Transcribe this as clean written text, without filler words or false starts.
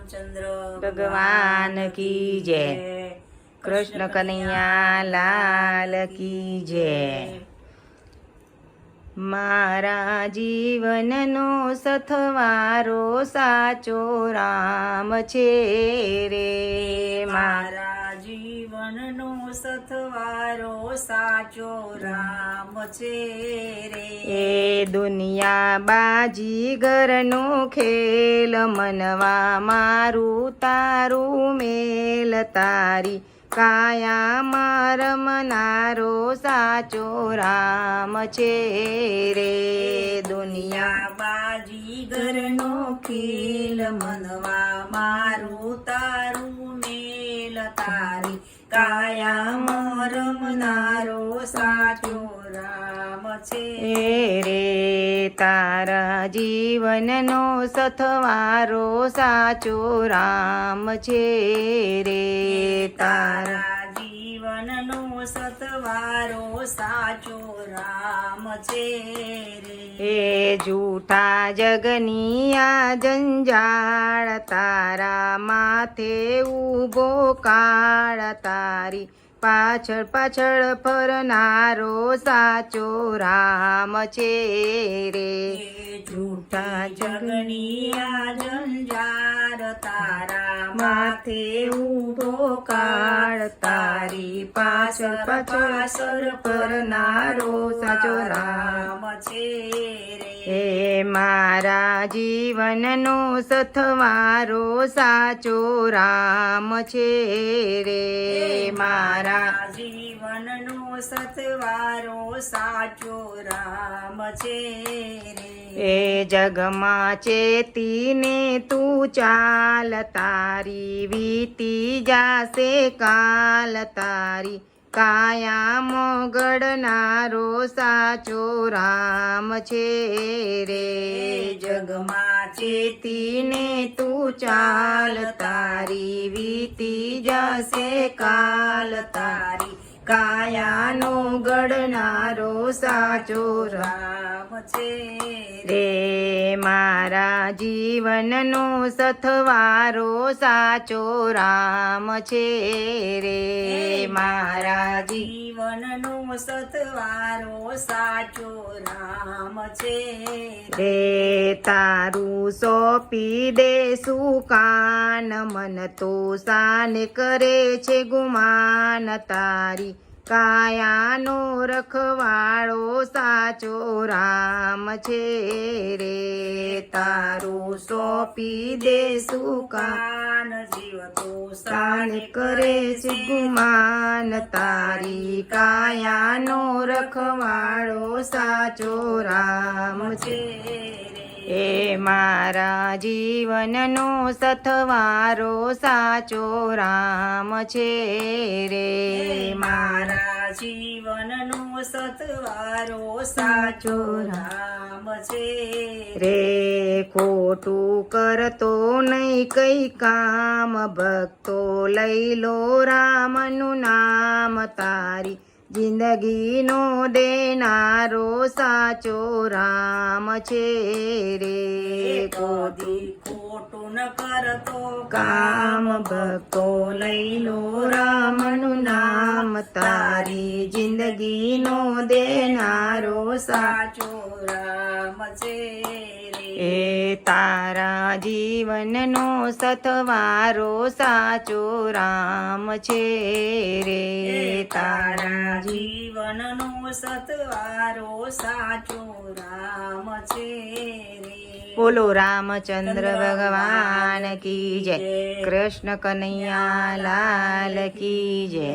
રામચંદ્ર ભગવાન કી જય. કૃષ્ણ કનૈયા લાલ કી જય. મારા જીવનનો સથવારો સાચો રામ છે રે. મારા જીવનનો સથવારો સાચો રામ છે રે. એ દુનિયા બાજી ઘરનો ખેલ મનવા મારું તારું મેલ તારી કાયામાં રમનારો સાચો રામ છે રે. દુનિયા બાજી ઘરનો ખેલ મનવા મારું તારું મેલ તારી કાયામાં રમનારો સાચો રામ છે રે. તારા જીવનનો સથવારો સાચો રામ છે રે. તારા જીવનનો સથવારો સાચો રામ છે રે. એ જૂઠા જગની આ જંજાળ તારા માથે ઊભો કાળ તારી પાછળ પાછળ ફરનારો સાચો રામ છે રે. જૂઠા જગની આ જંજાર તારા માથે ઊભો કાળ તારી પાછળ પાછળ ફરનારો સાચો રામ છે રે. હે મારા જીવનનો સથવારો સાચો રામ છે રે. મારા જીવનનો સથવારો સાચો રામ છે રે. એ જગમાં ચેતીને તું ચાલ તારી વીતી જાશે કાલ તારી કાયા મોગડનારો સાચો રામ છે રે. જગમાં ચેતીને તું ચાલ તારી વીતી જાશે કાલ તારી કાયાનો ગડનારો સાચો રામ છે રે. મારા જીવનનો સથવારો સાચો રામ છે રે. મારા જીવનનો સથવારો સાચો રામ છે રે. તારું સોંપી દેશું કાન મન તો સાને કરે છે ગુમાન તારી કાયાનો રખવાળો સાચો રામ છે રે. તારું સોંપી દેશું કાન જીવ તો સાને કરે છે ગુમાન તારી કાયાનો રખવાળો સાચો રામ છે રે. એ મારા જીવનનો સથવારો સાચો રામ છે રે. મારા જીવનનો સથવારો સાચો રામ છે રે. ખોટું કરતો નહીં કઈ કામ ભક્તો લઈ લો રામનું નામ તારી જિંદગીનો દેનારો સાચો રામ છે રે. કોદી ખોટું ન કરતો કામ ભક્તો લઈ લો રામનું નામ તારી જિંદગીનો દેનારો સાચો રામ છે રે. એ તારા જીવનનો સથવારો સાચો રામ છે રે. તારા જીવનનો સથવારો સાચો રામ છે રે. બોલો રામચંદ્ર ભગવાન કી જય. કૃષ્ણ કનૈયા લાલ કી જય.